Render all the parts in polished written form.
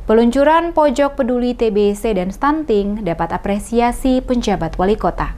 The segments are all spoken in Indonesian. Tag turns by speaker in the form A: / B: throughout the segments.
A: Peluncuran pojok peduli TBC dan stunting dapat apresiasi penjabat wali kota.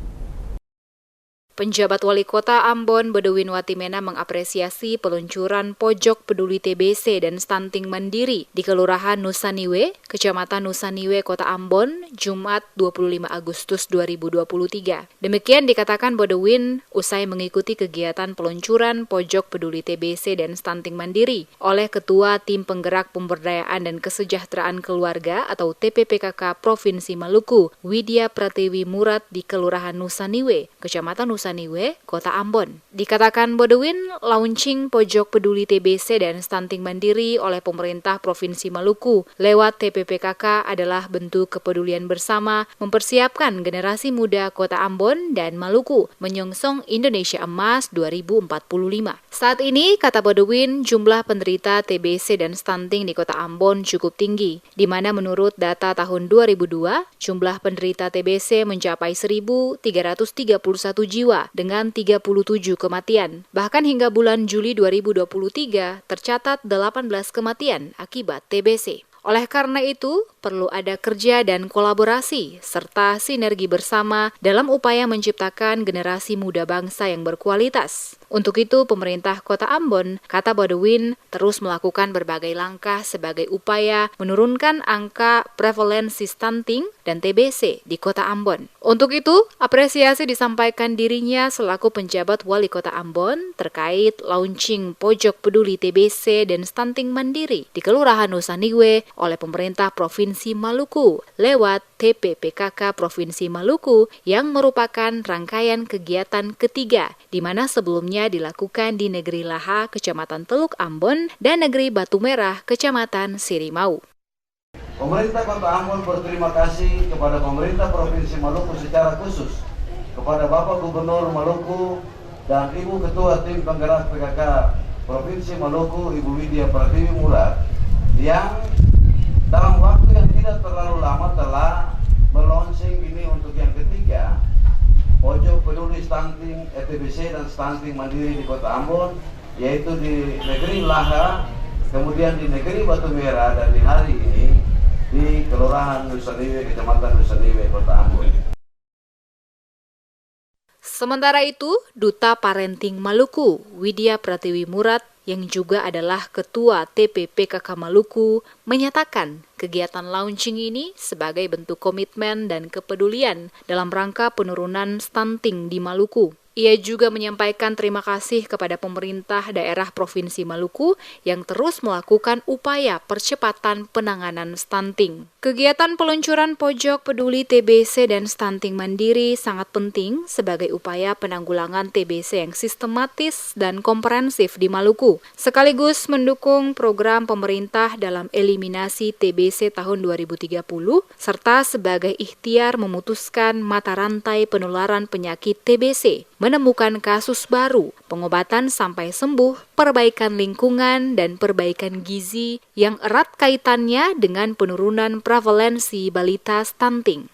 A: Penjabat Wali Kota Ambon Bedouin Watimena mengapresiasi peluncuran pojok peduli TBC dan stunting mandiri di Kelurahan Nusaniwe, Kecamatan Nusaniwe, Kota Ambon, Jumat 25 Agustus 2023. Demikian dikatakan Bedouin usai mengikuti kegiatan peluncuran pojok peduli TBC dan stunting mandiri oleh Ketua Tim Penggerak Pemberdayaan dan Kesejahteraan Keluarga atau TPPKK Provinsi Maluku, Widya Pratiwi Murad di Kelurahan Nusaniwe, Kecamatan Nusaniwe, Kota Ambon. Dikatakan Bedouin, launching pojok peduli TBC dan stunting mandiri oleh pemerintah Provinsi Maluku lewat TPPKK adalah bentuk kepedulian bersama mempersiapkan generasi muda Kota Ambon dan Maluku menyongsong Indonesia Emas 2045. Saat ini, kata Bedouin, jumlah penderita TBC dan stunting di Kota Ambon cukup tinggi, di mana menurut data tahun 2002, jumlah penderita TBC mencapai 1.331 jiwa dengan 37 kematian. Bahkan hingga bulan Juli 2023 tercatat 18 kematian akibat TBC. Oleh karena itu, perlu ada kerja dan kolaborasi serta sinergi bersama dalam upaya menciptakan generasi muda bangsa yang berkualitas. Untuk itu, pemerintah Kota Ambon, kata Bedouin, terus melakukan berbagai langkah sebagai upaya menurunkan angka prevalensi stunting dan TBC di Kota Ambon. Untuk itu, apresiasi disampaikan dirinya selaku penjabat Wali Kota Ambon terkait launching pojok peduli TBC dan stunting mandiri di Kelurahan Nusaniwe oleh pemerintah Provinsi Maluku lewat TPPKK Provinsi Maluku yang merupakan rangkaian kegiatan ketiga di mana sebelumnya dilakukan di Negeri Laha, Kecamatan Teluk Ambon dan Negeri Batu Merah, Kecamatan Sirimau.
B: Pemerintah Kota Ambon berterima kasih kepada pemerintah Provinsi Maluku secara khusus, kepada Bapak Gubernur Maluku dan Ibu Ketua Tim Penggerak PKK Provinsi Maluku, Ibu Widya Pratiwi Murad, yang dalam waktu yang tidak terlalu lama telah melonsing ini untuk yang ketiga, pojok peduli stunting TBC dan stunting mandiri di Kota Ambon, yaitu di Negeri Laha, kemudian di Negeri Batu Merah, dan di hari ini di Kelurahan Nusaniwe, Kecamatan Nusaniwe, Kota Ambon.
A: Sementara itu, Duta Parenting Maluku, Widya Pratiwi Murad, yang juga adalah Ketua TPPKK Maluku, menyatakan kegiatan launching ini sebagai bentuk komitmen dan kepedulian dalam rangka penurunan stunting di Maluku. Ia juga menyampaikan terima kasih kepada pemerintah daerah Provinsi Maluku yang terus melakukan upaya percepatan penanganan stunting. Kegiatan peluncuran pojok peduli TBC dan stunting mandiri sangat penting sebagai upaya penanggulangan TBC yang sistematis dan komprehensif di Maluku, sekaligus mendukung program pemerintah dalam eliminasi TBC tahun 2030, serta sebagai ikhtiar memutuskan mata rantai penularan penyakit TBC, menemukan kasus baru, pengobatan sampai sembuh, perbaikan lingkungan, dan perbaikan gizi yang erat kaitannya dengan penurunan prevalensi balita stunting.